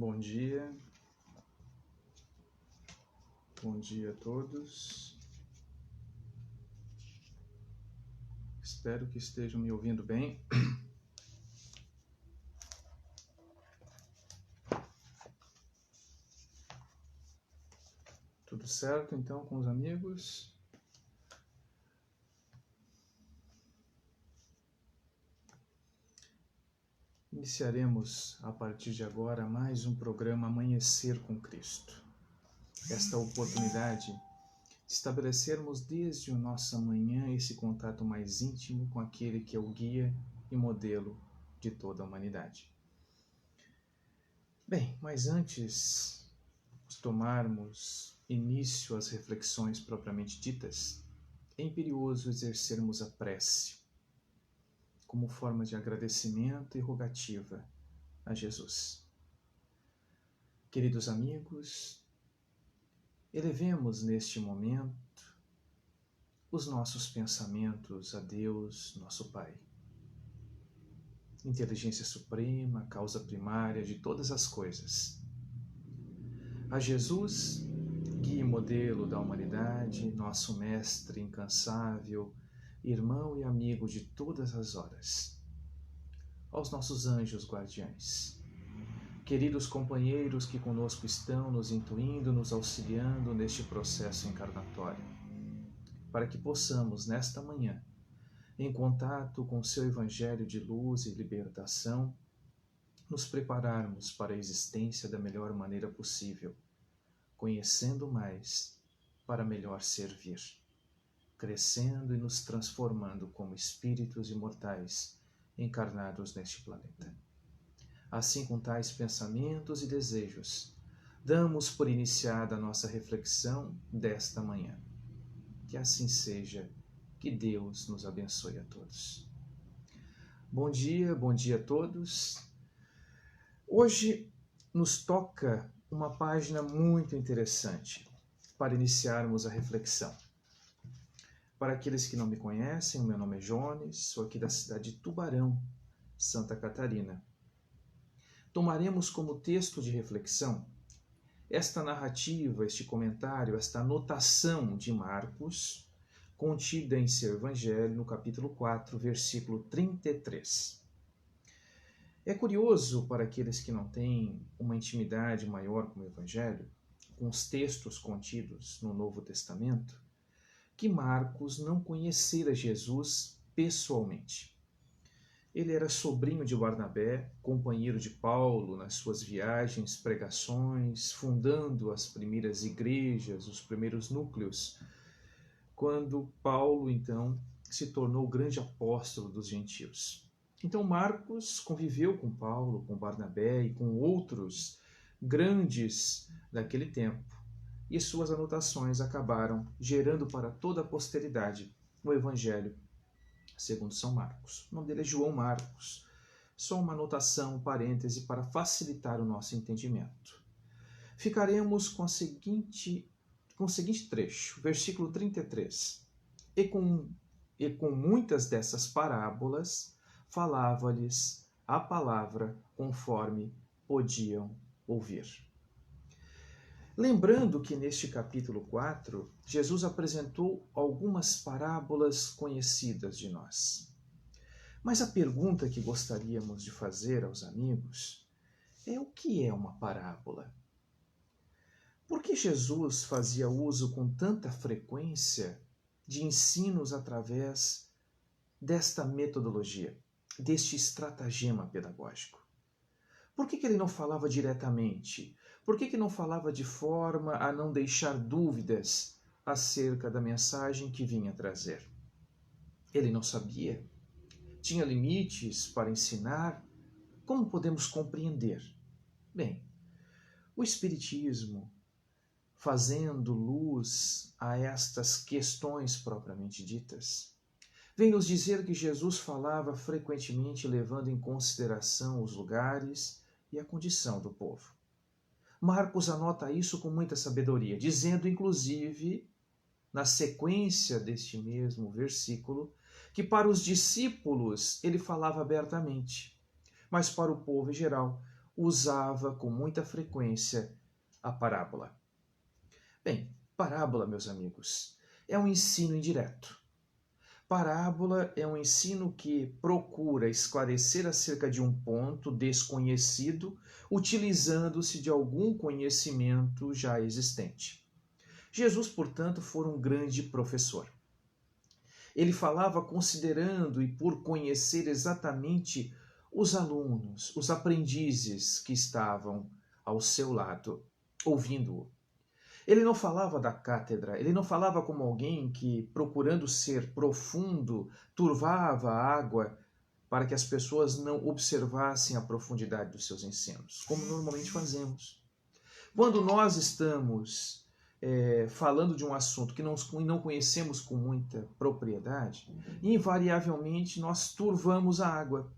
Bom dia a todos. Espero que estejam me ouvindo bem. Tudo certo então com os amigos? Iniciaremos a partir de agora mais um programa Amanhecer com Cristo. Esta oportunidade de estabelecermos desde a nossa manhã esse contato mais íntimo com aquele que é o guia e modelo de toda a humanidade. Bem, mas antes de tomarmos início às reflexões propriamente ditas, é imperioso exercermos a prece como forma de agradecimento e rogativa a Jesus. Queridos amigos, elevemos neste momento os nossos pensamentos a Deus, nosso Pai. Inteligência suprema, causa primária de todas as coisas. A Jesus, guia e modelo da humanidade, nosso mestre incansável, irmão e amigo de todas as horas. Aos nossos anjos guardiães, queridos companheiros que conosco estão, nos intuindo, nos auxiliando neste processo encarnatório, para que possamos, nesta manhã, em contato com o seu Evangelho de luz e libertação, nos prepararmos para a existência da melhor maneira possível, conhecendo mais para melhor servir, crescendo e nos transformando como espíritos imortais encarnados neste planeta. Assim, com tais pensamentos e desejos, damos por iniciada a nossa reflexão desta manhã. Que assim seja, que Deus nos abençoe a todos. Bom dia a todos. Hoje nos toca uma página muito interessante para iniciarmos a reflexão. Para aqueles que não me conhecem, o meu nome é Jones, sou aqui da cidade de Tubarão, Santa Catarina. Tomaremos como texto de reflexão esta narrativa, este comentário, esta anotação de Marcos, contida em seu Evangelho, no capítulo 4, versículo 33. É curioso para aqueles que não têm uma intimidade maior com o Evangelho, com os textos contidos no Novo Testamento, que Marcos não conhecera Jesus pessoalmente. Ele era sobrinho de Barnabé, companheiro de Paulo nas suas viagens, pregações, fundando as primeiras igrejas, os primeiros núcleos, quando Paulo, então, se tornou o grande apóstolo dos gentios. Então Marcos conviveu com Paulo, com Barnabé e com outros grandes daquele tempo, e suas anotações acabaram gerando para toda a posteridade o Evangelho segundo São Marcos. O nome dele é João Marcos. Só uma anotação, um parêntese, para facilitar o nosso entendimento. Ficaremos com o seguinte trecho, versículo 33. E com muitas dessas parábolas, falava-lhes a palavra conforme podiam ouvir. Lembrando que neste capítulo 4, Jesus apresentou algumas parábolas conhecidas de nós. Mas a pergunta que gostaríamos de fazer aos amigos é: o que é uma parábola? Por que Jesus fazia uso com tanta frequência de ensinos através desta metodologia, deste estratagema pedagógico? Por que ele não falava diretamente? Por que não falava de forma a não deixar dúvidas acerca da mensagem que vinha trazer? Ele não sabia? Tinha limites para ensinar? Como podemos compreender? Bem, o Espiritismo, fazendo luz a estas questões propriamente ditas, vem nos dizer que Jesus falava frequentemente levando em consideração os lugares e a condição do povo. Marcos anota isso com muita sabedoria, dizendo inclusive, na sequência deste mesmo versículo, que para os discípulos ele falava abertamente, mas para o povo em geral, usava com muita frequência a parábola. Bem, parábola, meus amigos, é um ensino indireto. Parábola é um ensino que procura esclarecer acerca de um ponto desconhecido, utilizando-se de algum conhecimento já existente. Jesus, portanto, foi um grande professor. Ele falava considerando e por conhecer exatamente os alunos, os aprendizes que estavam ao seu lado, ouvindo-o. Ele não falava da cátedra, ele não falava como alguém que, procurando ser profundo, turvava a água para que as pessoas não observassem a profundidade dos seus ensinos, como normalmente fazemos. Quando nós estamos falando de um assunto que não conhecemos com muita propriedade, invariavelmente nós turvamos a água,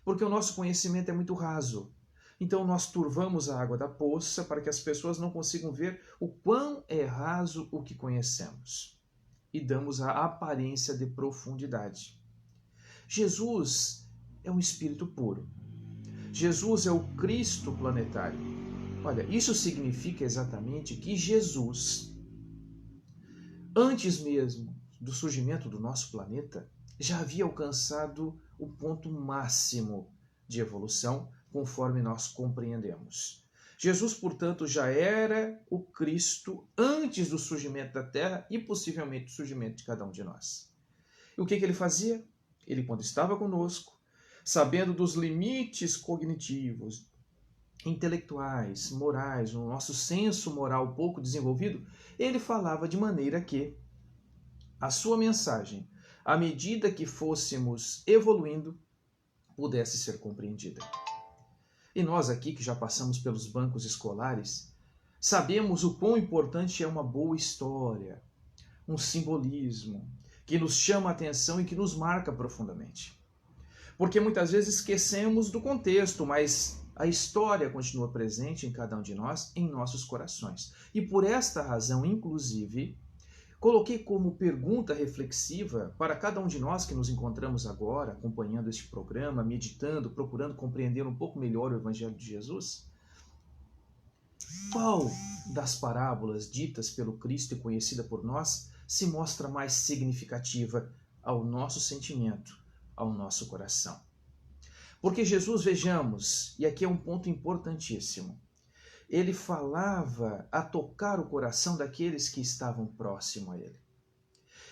porque o nosso conhecimento é muito raso. Então nós turvamos a água da poça para que as pessoas não consigam ver o quão é raso o que conhecemos. E damos a aparência de profundidade. Jesus é um espírito puro. Jesus é o Cristo planetário. Olha, isso significa exatamente que Jesus, antes mesmo do surgimento do nosso planeta, já havia alcançado o ponto máximo de evolução, conforme nós compreendemos. Jesus, portanto, já era o Cristo antes do surgimento da Terra e possivelmente do surgimento de cada um de nós. E o que ele fazia? Ele, quando estava conosco, sabendo dos limites cognitivos, intelectuais, morais, o nosso senso moral pouco desenvolvido, ele falava de maneira que a sua mensagem, à medida que fôssemos evoluindo, pudesse ser compreendida. E nós aqui, que já passamos pelos bancos escolares, sabemos o quão importante é uma boa história, um simbolismo, que nos chama a atenção e que nos marca profundamente. Porque muitas vezes esquecemos do contexto, mas a história continua presente em cada um de nós, em nossos corações. E por esta razão, inclusive, coloquei como pergunta reflexiva para cada um de nós que nos encontramos agora, acompanhando este programa, meditando, procurando compreender um pouco melhor o Evangelho de Jesus. Qual das parábolas ditas pelo Cristo e conhecida por nós se mostra mais significativa ao nosso sentimento, ao nosso coração? Porque Jesus, vejamos, e aqui é um ponto importantíssimo, ele falava a tocar o coração daqueles que estavam próximo a ele.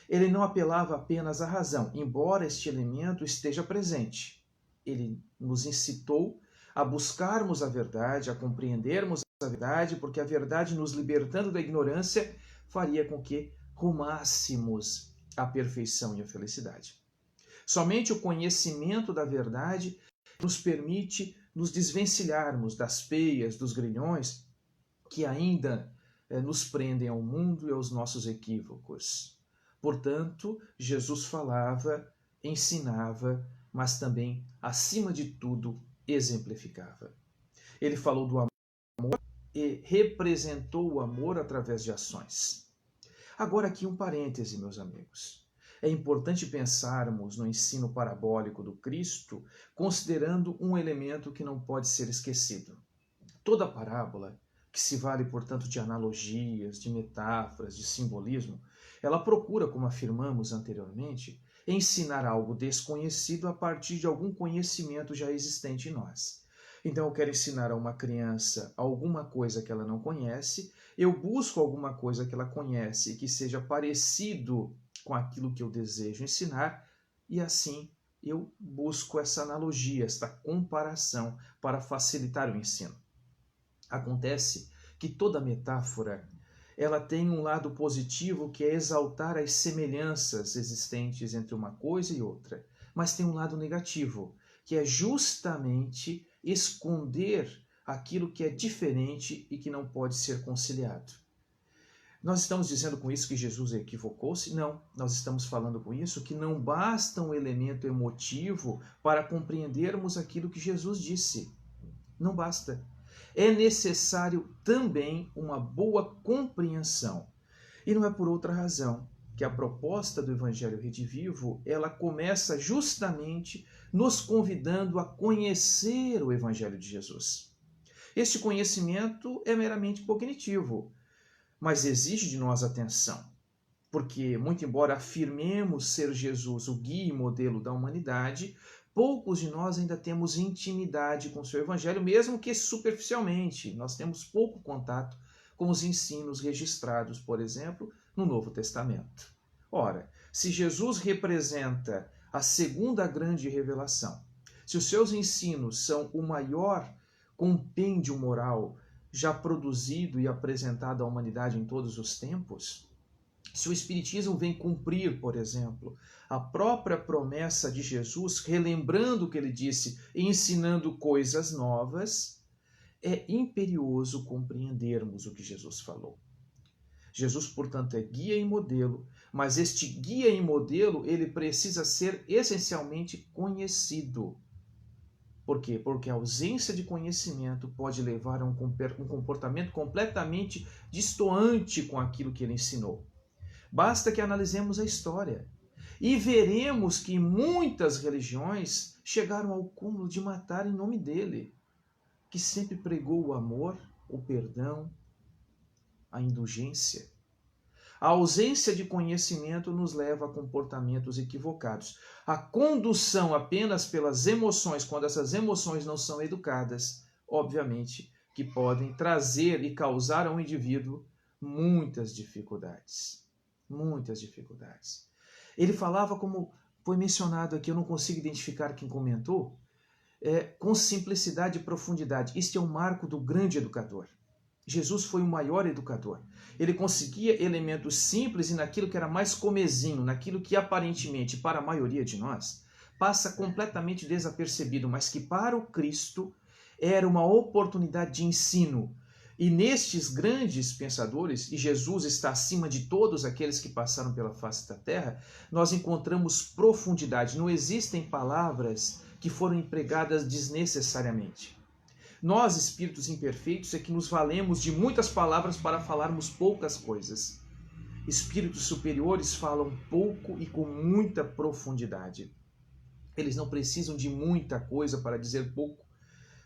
Ele não apelava apenas à razão, embora este elemento esteja presente. Ele nos incitou a buscarmos a verdade, a compreendermos a verdade, porque a verdade, nos libertando da ignorância, faria com que rumássemos à perfeição e à felicidade. Somente o conhecimento da verdade nos permite nos desvencilharmos das peias, dos grilhões que ainda nos prendem ao mundo e aos nossos equívocos. Portanto, Jesus falava, ensinava, mas também, acima de tudo, exemplificava. Ele falou do amor e representou o amor através de ações. Agora aqui um parêntese, meus amigos. É importante pensarmos no ensino parabólico do Cristo, considerando um elemento que não pode ser esquecido. Toda parábola, que se vale, portanto, de analogias, de metáforas, de simbolismo, ela procura, como afirmamos anteriormente, ensinar algo desconhecido a partir de algum conhecimento já existente em nós. Então, eu quero ensinar a uma criança alguma coisa que ela não conhece, eu busco alguma coisa que ela conhece e que seja parecido com aquilo que eu desejo ensinar, e assim eu busco essa analogia, esta comparação para facilitar o ensino. Acontece que toda metáfora ela tem um lado positivo, que é exaltar as semelhanças existentes entre uma coisa e outra, mas tem um lado negativo, que é justamente esconder aquilo que é diferente e que não pode ser conciliado. Nós estamos dizendo com isso que Jesus equivocou-se? Não. Nós estamos falando com isso que não basta um elemento emotivo para compreendermos aquilo que Jesus disse. Não basta. É necessário também uma boa compreensão. E não é por outra razão que a proposta do Evangelho Redivivo, ela começa justamente nos convidando a conhecer o Evangelho de Jesus. Este conhecimento é meramente cognitivo, mas exige de nós atenção, porque, muito embora afirmemos ser Jesus o guia e modelo da humanidade, poucos de nós ainda temos intimidade com o seu evangelho, mesmo que superficialmente. Nós temos pouco contato com os ensinos registrados, por exemplo, no Novo Testamento. Ora, se Jesus representa a segunda grande revelação, se os seus ensinos são o maior compêndio moral já produzido e apresentado à humanidade em todos os tempos, se o Espiritismo vem cumprir, por exemplo, a própria promessa de Jesus, relembrando o que ele disse e ensinando coisas novas, é imperioso compreendermos o que Jesus falou. Jesus, portanto, é guia e modelo, mas este guia e modelo ele precisa ser essencialmente conhecido. Por quê? Porque a ausência de conhecimento pode levar a um comportamento completamente distoante com aquilo que ele ensinou. Basta que analisemos a história e veremos que muitas religiões chegaram ao cúmulo de matar em nome dele, que sempre pregou o amor, o perdão, a indulgência. A ausência de conhecimento nos leva a comportamentos equivocados. A condução apenas pelas emoções, quando essas emoções não são educadas, obviamente que podem trazer e causar ao indivíduo muitas dificuldades. Muitas dificuldades. Ele falava, como foi mencionado aqui, eu não consigo identificar quem comentou, com simplicidade e profundidade. Este é o marco do grande educador. Jesus foi o maior educador. Ele conseguia elementos simples e naquilo que era mais comezinho, naquilo que aparentemente, para a maioria de nós, passa completamente desapercebido, mas que para o Cristo era uma oportunidade de ensino. E nestes grandes pensadores, e Jesus está acima de todos aqueles que passaram pela face da terra, nós encontramos profundidade. Não existem palavras que foram empregadas desnecessariamente. Nós, espíritos imperfeitos, é que nos valemos de muitas palavras para falarmos poucas coisas. Espíritos superiores falam pouco e com muita profundidade. Eles não precisam de muita coisa para dizer pouco.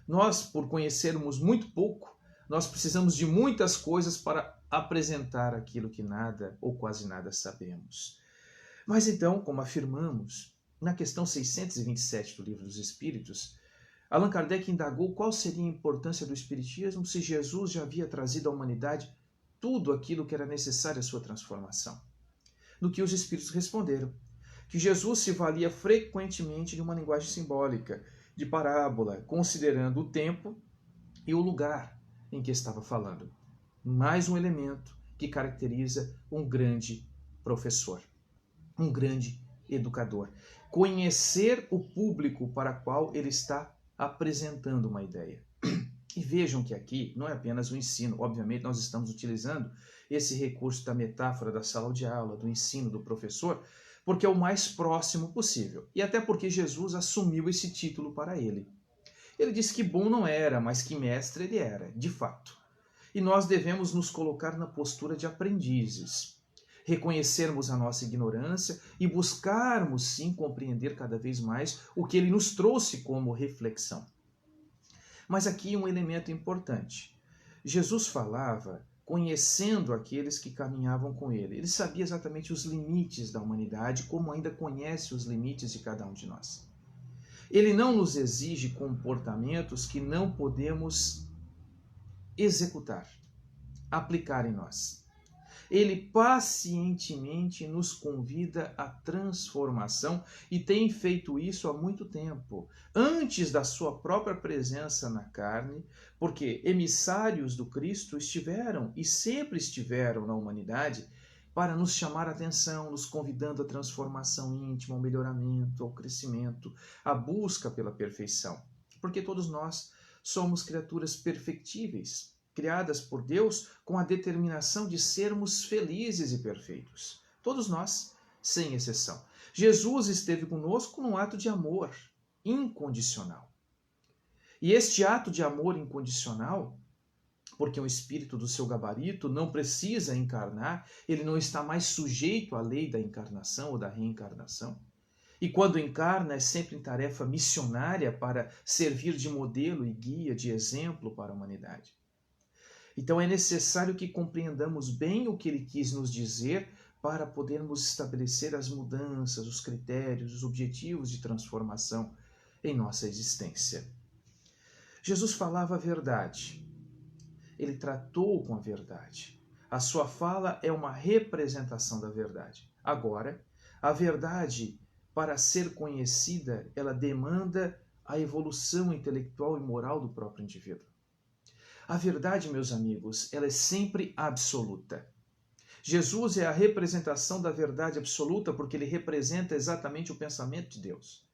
Nós, por conhecermos muito pouco, nós precisamos de muitas coisas para apresentar aquilo que nada ou quase nada sabemos. Mas então, como afirmamos, na questão 627 do Livro dos Espíritos, Allan Kardec indagou qual seria a importância do Espiritismo se Jesus já havia trazido à humanidade tudo aquilo que era necessário à sua transformação. No que os Espíritos responderam que Jesus se valia frequentemente de uma linguagem simbólica, de parábola, considerando o tempo e o lugar em que estava falando. Mais um elemento que caracteriza um grande professor, um grande educador. Conhecer o público para o qual ele está apresentando uma ideia. E vejam que aqui não é apenas o ensino, obviamente nós estamos utilizando esse recurso da metáfora da sala de aula, do ensino do professor, porque é o mais próximo possível. E até porque Jesus assumiu esse título para ele. Ele disse que bom não era, mas que mestre ele era, de fato. E nós devemos nos colocar na postura de aprendizes, reconhecermos a nossa ignorância e buscarmos, sim, compreender cada vez mais o que ele nos trouxe como reflexão. Mas aqui um elemento importante. Jesus falava conhecendo aqueles que caminhavam com ele. Ele sabia exatamente os limites da humanidade, como ainda conhece os limites de cada um de nós. Ele não nos exige comportamentos que não podemos executar, aplicar em nós. Ele pacientemente nos convida à transformação e tem feito isso há muito tempo, antes da sua própria presença na carne, porque emissários do Cristo estiveram e sempre estiveram na humanidade para nos chamar a atenção, nos convidando à transformação íntima, ao melhoramento, ao crescimento, à busca pela perfeição. Porque todos nós somos criaturas perfectíveis, criadas por Deus com a determinação de sermos felizes e perfeitos. Todos nós, sem exceção. Jesus esteve conosco num ato de amor incondicional. E este ato de amor incondicional, porque um espírito do seu gabarito não precisa encarnar, ele não está mais sujeito à lei da encarnação ou da reencarnação, E quando encarna, é sempre em tarefa missionária para servir de modelo e guia, de exemplo para a humanidade. Então é necessário que compreendamos bem o que ele quis nos dizer para podermos estabelecer as mudanças, os critérios, os objetivos de transformação em nossa existência. Jesus falava a verdade. Ele tratou com a verdade. A sua fala é uma representação da verdade. Agora, a verdade, para ser conhecida, ela demanda a evolução intelectual e moral do próprio indivíduo. A verdade, meus amigos, ela é sempre absoluta. Jesus é a representação da verdade absoluta porque ele representa exatamente o pensamento de Deus.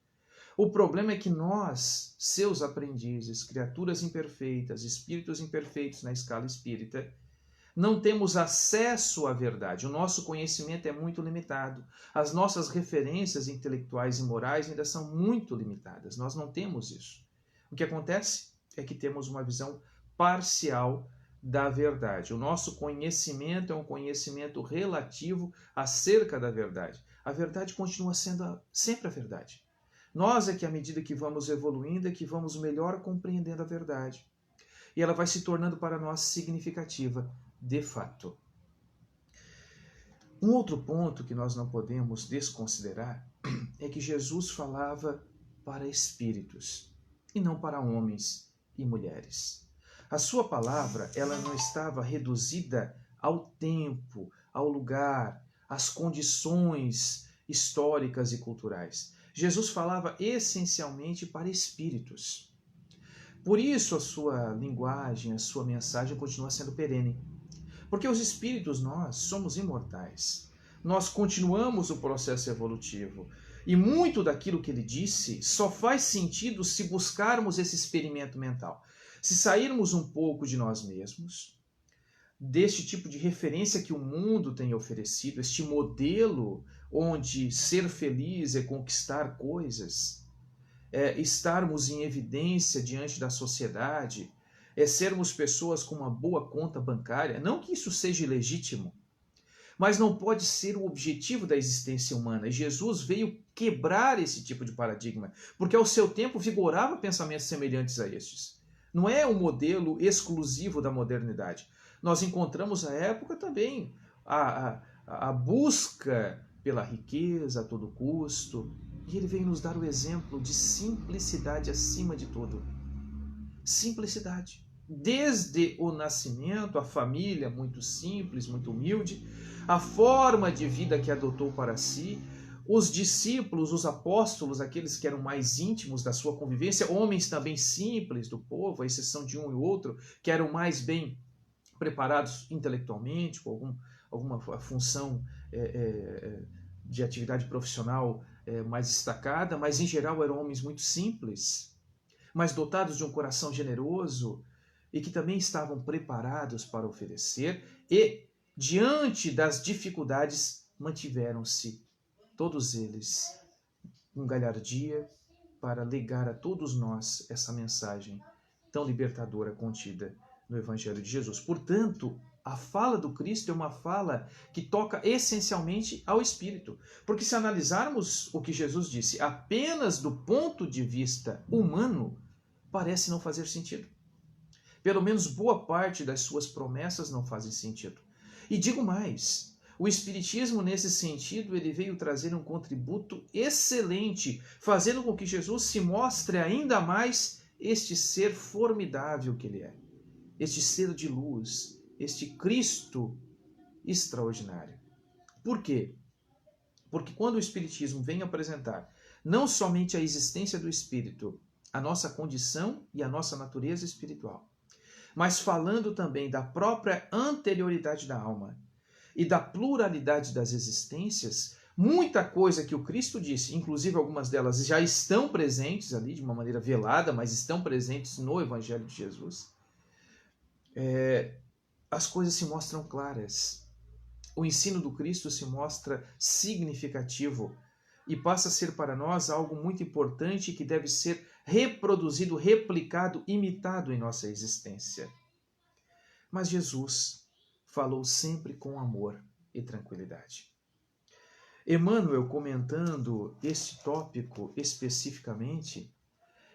O problema é que nós, seus aprendizes, criaturas imperfeitas, espíritos imperfeitos na escala espírita, não temos acesso à verdade. O nosso conhecimento é muito limitado. As nossas referências intelectuais e morais ainda são muito limitadas. Nós não temos isso. O que acontece é que temos uma visão parcial da verdade. O nosso conhecimento é um conhecimento relativo acerca da verdade. A verdade continua sendo sempre a verdade. Nós é que, à medida que vamos evoluindo, é que vamos melhor compreendendo a verdade. E ela vai se tornando para nós significativa, de fato. Um outro ponto que nós não podemos desconsiderar é que Jesus falava para espíritos e não para homens e mulheres. A sua palavra, ela não estava reduzida ao tempo, ao lugar, às condições históricas e culturais. Jesus falava essencialmente para espíritos. Por isso a sua linguagem, a sua mensagem continua sendo perene. Porque os espíritos, nós somos imortais. Nós continuamos o processo evolutivo. E muito daquilo que ele disse só faz sentido se buscarmos esse experimento mental. Se sairmos um pouco de nós mesmos, deste tipo de referência que o mundo tem oferecido, este modelo onde ser feliz é conquistar coisas, é estarmos em evidência diante da sociedade, é sermos pessoas com uma boa conta bancária. Não que isso seja ilegítimo, mas não pode ser o objetivo da existência humana. E Jesus veio quebrar esse tipo de paradigma, porque ao seu tempo vigorava pensamentos semelhantes a estes. Não é um modelo exclusivo da modernidade. Nós encontramos à época também a busca pela riqueza a todo custo, e ele veio nos dar o exemplo de simplicidade acima de tudo. Simplicidade. Desde o nascimento, a família muito simples, muito humilde, a forma de vida que adotou para si, os discípulos, os apóstolos, aqueles que eram mais íntimos da sua convivência, homens também simples do povo, à exceção de um e outro, que eram mais bem preparados intelectualmente, com alguma função de atividade profissional mais destacada, mas em geral eram homens muito simples, mas dotados de um coração generoso e que também estavam preparados para oferecer e, diante das dificuldades, mantiveram-se todos eles com galhardia para legar a todos nós essa mensagem tão libertadora contida no Evangelho de Jesus. Portanto, a fala do Cristo é uma fala que toca essencialmente ao Espírito. Porque se analisarmos o que Jesus disse apenas do ponto de vista humano, parece não fazer sentido. Pelo menos boa parte das suas promessas não fazem sentido. E digo mais, o Espiritismo, nesse sentido, ele veio trazer um contributo excelente, fazendo com que Jesus se mostre ainda mais este ser formidável que ele é. Este ser de luz, este Cristo extraordinário. Por quê? Porque quando o Espiritismo vem apresentar não somente a existência do Espírito, a nossa condição e a nossa natureza espiritual, mas falando também da própria anterioridade da alma e da pluralidade das existências, muita coisa que o Cristo disse, inclusive algumas delas já estão presentes ali de uma maneira velada, mas estão presentes no Evangelho de Jesus, as coisas se mostram claras. O ensino do Cristo se mostra significativo e passa a ser para nós algo muito importante que deve ser reproduzido, replicado, imitado em nossa existência. Mas Jesus falou sempre com amor e tranquilidade. Emmanuel, comentando este tópico especificamente,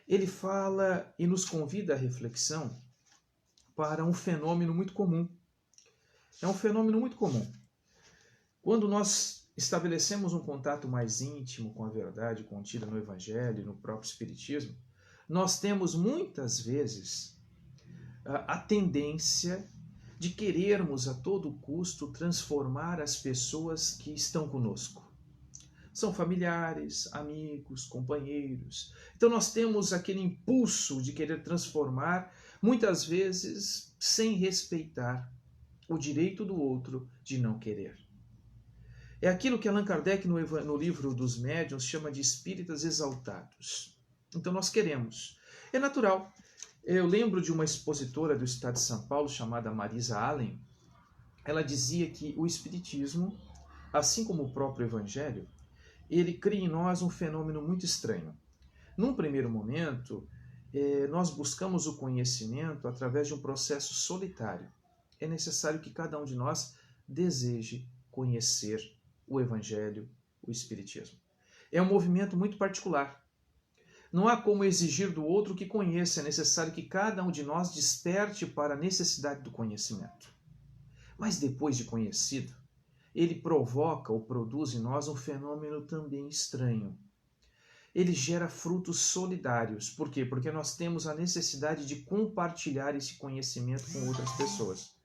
ele fala e nos convida à reflexão para um fenômeno muito comum. É um fenômeno muito comum. Quando nós estabelecemos um contato mais íntimo com a verdade contida no Evangelho e no próprio Espiritismo, nós temos muitas vezes a tendência de querermos a todo custo transformar as pessoas que estão conosco. São familiares, amigos, companheiros. Então nós temos aquele impulso de querer transformar, muitas vezes sem respeitar o direito do outro de não querer. É aquilo que Allan Kardec, no livro dos Médiuns, chama de espíritas exaltados. Então nós queremos. É natural. Eu lembro de uma expositora do estado de São Paulo, chamada Marisa Allen. Ela dizia que o Espiritismo, assim como o próprio Evangelho, ele cria em nós um fenômeno muito estranho. Num primeiro momento, nós buscamos o conhecimento através de um processo solitário. É necessário que cada um de nós deseje conhecer o Evangelho, o Espiritismo. É um movimento muito particular. Não há como exigir do outro que conheça, é necessário que cada um de nós desperte para a necessidade do conhecimento. Mas depois de conhecido, ele provoca ou produz em nós um fenômeno também estranho. Ele gera frutos solidários. Por quê? Porque nós temos a necessidade de compartilhar esse conhecimento com outras pessoas.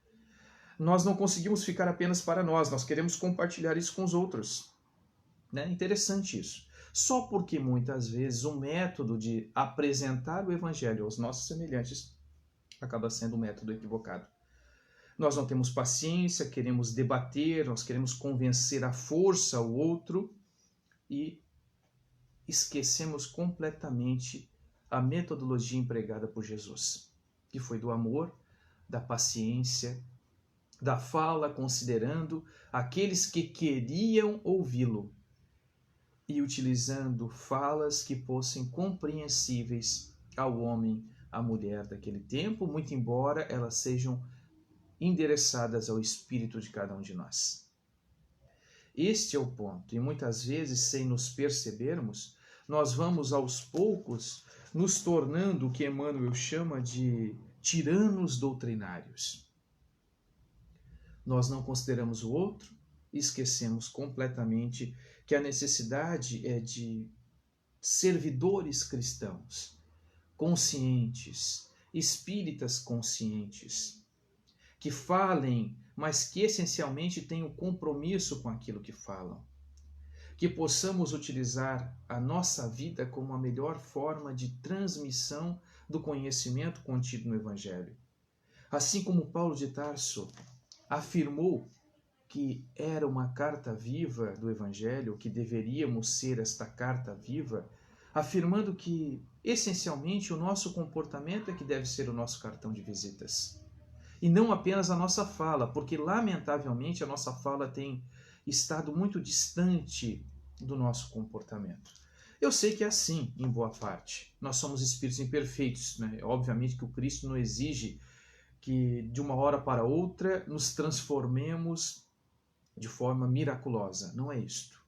Nós não conseguimos ficar apenas para nós queremos compartilhar isso com os outros. Interessante isso. Só porque muitas vezes o método de apresentar o Evangelho aos nossos semelhantes acaba sendo um método equivocado. Nós não temos paciência, queremos debater, nós queremos convencer à força o outro e esquecemos completamente a metodologia empregada por Jesus, que foi do amor, da paciência, da fala considerando aqueles que queriam ouvi-lo e utilizando falas que fossem compreensíveis ao homem, à mulher daquele tempo, muito embora elas sejam endereçadas ao espírito de cada um de nós. Este é o ponto, e muitas vezes, sem nos percebermos, nós vamos aos poucos nos tornando o que Emmanuel chama de tiranos doutrinários. Nós não consideramos o outro e esquecemos completamente que a necessidade é de servidores cristãos, conscientes, espíritas conscientes, que falem, mas que essencialmente tenham compromisso com aquilo que falam. Que possamos utilizar a nossa vida como a melhor forma de transmissão do conhecimento contido no Evangelho. Assim como Paulo de Tarso afirmou que era uma carta viva do Evangelho, que deveríamos ser esta carta viva, afirmando que, essencialmente, o nosso comportamento é que deve ser o nosso cartão de visitas. E não apenas a nossa fala, porque, lamentavelmente, a nossa fala tem estado muito distante do nosso comportamento. Eu sei que é assim, em boa parte. Nós somos espíritos imperfeitos, né? Obviamente que o Cristo não exige que, de uma hora para outra, nos transformemos de forma miraculosa. Não é isto.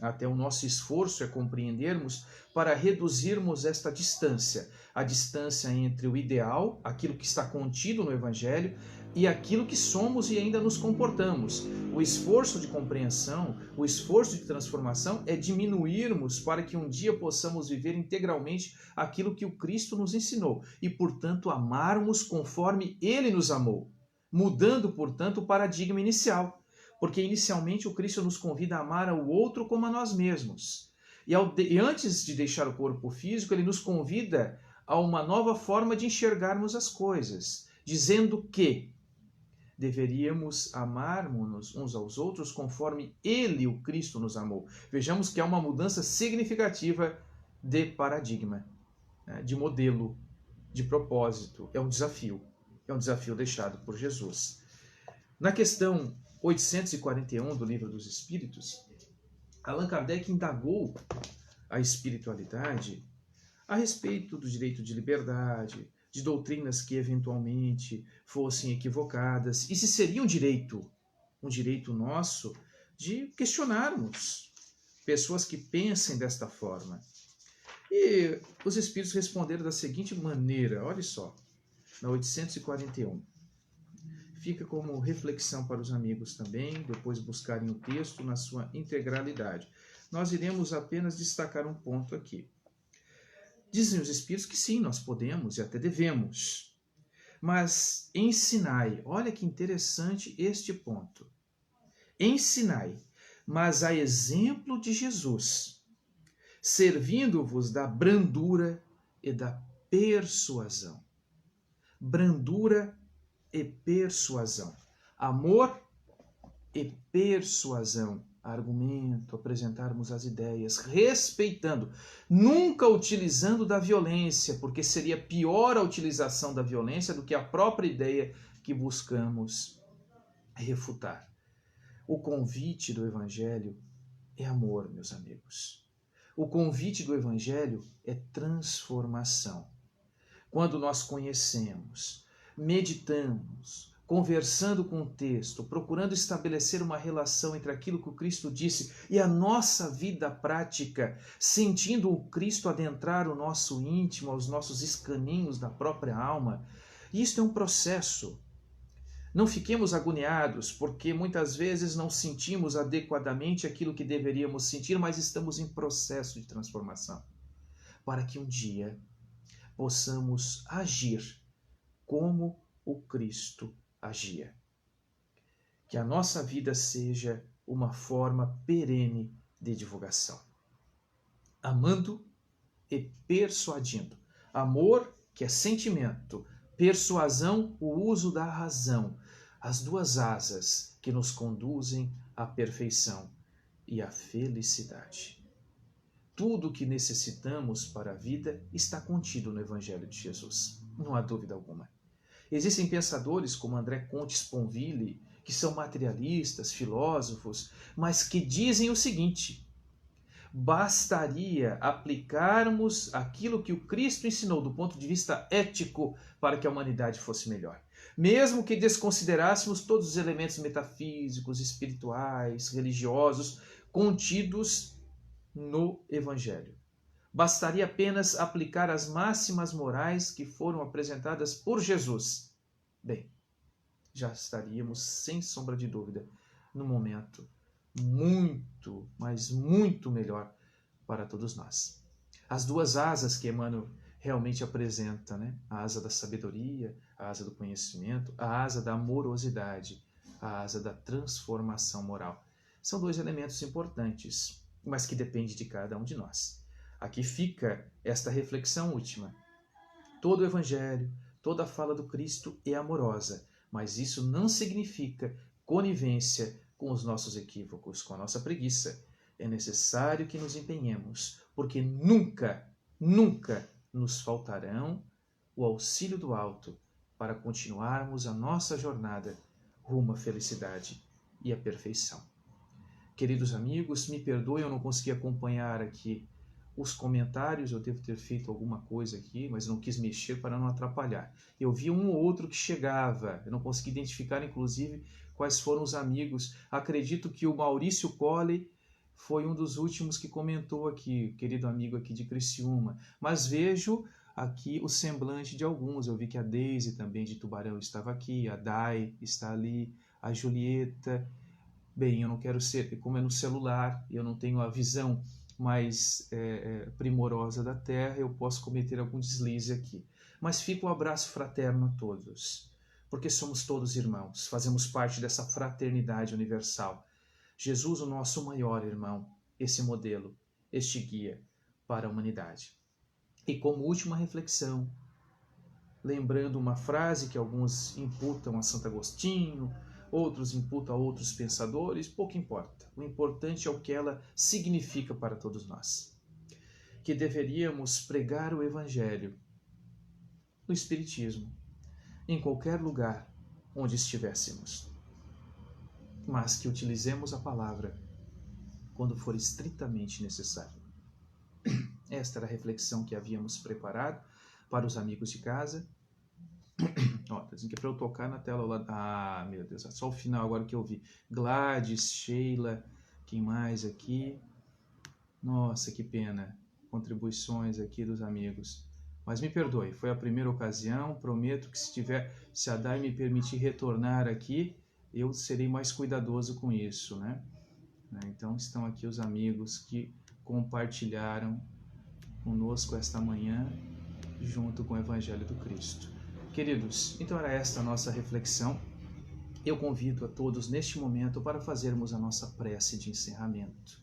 Até o nosso esforço é compreendermos para reduzirmos esta distância, a distância entre o ideal, aquilo que está contido no Evangelho, e aquilo que somos e ainda nos comportamos. O esforço de compreensão, o esforço de transformação é diminuirmos para que um dia possamos viver integralmente aquilo que o Cristo nos ensinou e, portanto, amarmos conforme Ele nos amou, mudando, portanto, o paradigma inicial. Porque inicialmente o Cristo nos convida a amar ao outro como a nós mesmos. E antes de deixar o corpo físico, ele nos convida a uma nova forma de enxergarmos as coisas, dizendo que deveríamos amarmos uns aos outros conforme ele, o Cristo, nos amou. Vejamos que há uma mudança significativa de paradigma, de modelo, de propósito. É um desafio deixado por Jesus. Na questão 841 do Livro dos Espíritos, Allan Kardec indagou a espiritualidade a respeito do direito de liberdade, de doutrinas que eventualmente fossem equivocadas, e se seria um direito nosso de questionarmos pessoas que pensem desta forma. E os Espíritos responderam da seguinte maneira, olha só, na 841. Fica como reflexão para os amigos também, depois buscarem o texto na sua integralidade. Nós iremos apenas destacar um ponto aqui. Dizem os Espíritos que sim, nós podemos e até devemos. Mas ensinai, olha que interessante este ponto. Ensinai, mas a exemplo de Jesus, servindo-vos da brandura e da persuasão. Brandura e persuasão. Amor e persuasão. Argumento, apresentarmos as ideias, respeitando, nunca utilizando da violência, porque seria pior a utilização da violência do que a própria ideia que buscamos refutar. O convite do Evangelho é amor, meus amigos. O convite do Evangelho é transformação. Quando nós conhecemos, meditamos, conversando com o texto, procurando estabelecer uma relação entre aquilo que o Cristo disse e a nossa vida prática, sentindo o Cristo adentrar o nosso íntimo, aos nossos escaninhos da própria alma, isto é um processo. Não fiquemos agoniados, porque muitas vezes não sentimos adequadamente aquilo que deveríamos sentir, mas estamos em processo de transformação, para que um dia possamos agir como o Cristo agia. Que a nossa vida seja uma forma perene de divulgação. Amando e persuadindo. Amor, que é sentimento. Persuasão, o uso da razão. As duas asas que nos conduzem à perfeição e à felicidade. Tudo o que necessitamos para a vida está contido no Evangelho de Jesus. Não há dúvida alguma. Existem pensadores como André Comte Sponville, que são materialistas, filósofos, mas que dizem o seguinte: bastaria aplicarmos aquilo que o Cristo ensinou do ponto de vista ético para que a humanidade fosse melhor. Mesmo que desconsiderássemos todos os elementos metafísicos, espirituais, religiosos contidos no Evangelho. Bastaria apenas aplicar as máximas morais que foram apresentadas por Jesus. Bem, já estaríamos, sem sombra de dúvida, num momento muito, mas muito melhor para todos nós. As duas asas que Emmanuel realmente apresenta, né? A asa da sabedoria, a asa do conhecimento, a asa da amorosidade, a asa da transformação moral. São dois elementos importantes, mas que dependem de cada um de nós. Aqui fica esta reflexão última. Todo o Evangelho, toda a fala do Cristo é amorosa, mas isso não significa conivência com os nossos equívocos, com a nossa preguiça. É necessário que nos empenhemos, porque nunca, nunca nos faltarão o auxílio do alto para continuarmos a nossa jornada rumo à felicidade e à perfeição. Queridos amigos, me perdoem, eu não consegui acompanhar aqui os comentários, eu devo ter feito alguma coisa aqui, mas não quis mexer para não atrapalhar. Eu vi um ou outro que chegava, eu não consegui identificar, inclusive, quais foram os amigos. Acredito que o Maurício Colli foi um dos últimos que comentou aqui, querido amigo aqui de Criciúma. Mas vejo aqui o semblante de alguns. Eu vi que a Deise também de Tubarão estava aqui, a Dai está ali, a Julieta. Bem, eu não quero ser, como é no celular, eu não tenho a visão mais primorosa da Terra, eu posso cometer algum deslize aqui. Mas fica um abraço fraterno a todos, porque somos todos irmãos, fazemos parte dessa fraternidade universal. Jesus, o nosso maior irmão, esse modelo, este guia para a humanidade. E como última reflexão, lembrando uma frase que alguns imputam a Santo Agostinho, outros imputam a outros pensadores, pouco importa. O importante é o que ela significa para todos nós. Que deveríamos pregar o Evangelho, o Espiritismo, em qualquer lugar onde estivéssemos. Mas que utilizemos a palavra quando for estritamente necessário. Esta era a reflexão que havíamos preparado para os amigos de casa. Ó, tá dizendo que é para eu tocar na tela lá. Ah, meu Deus, só o final agora que eu vi. Gladys, Sheila, quem mais aqui? Nossa, que pena. Contribuições aqui dos amigos. Mas me perdoe, foi a primeira ocasião. Prometo que se a Dai me permitir retornar aqui, eu serei mais cuidadoso com isso, né? Então estão aqui os amigos que compartilharam conosco esta manhã, junto com o Evangelho do Cristo. Queridos, então era esta a nossa reflexão. Eu convido a todos neste momento para fazermos a nossa prece de encerramento,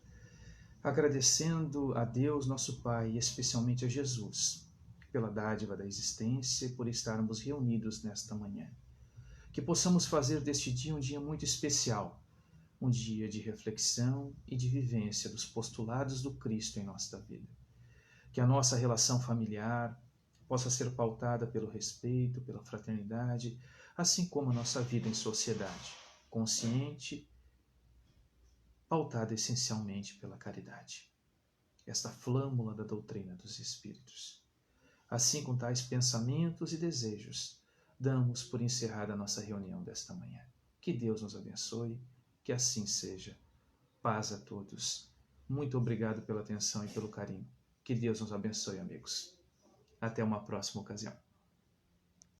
agradecendo a Deus, nosso Pai, e especialmente a Jesus, pela dádiva da existência e por estarmos reunidos nesta manhã. Que possamos fazer deste dia um dia muito especial, um dia de reflexão e de vivência dos postulados do Cristo em nossa vida. Que a nossa relação familiar possa ser pautada pelo respeito, pela fraternidade, assim como a nossa vida em sociedade, consciente, pautada essencialmente pela caridade. Esta flâmula da doutrina dos Espíritos. Assim, com tais pensamentos e desejos, damos por encerrada a nossa reunião desta manhã. Que Deus nos abençoe, que assim seja. Paz a todos. Muito obrigado pela atenção e pelo carinho. Que Deus nos abençoe, amigos. Até uma próxima ocasião.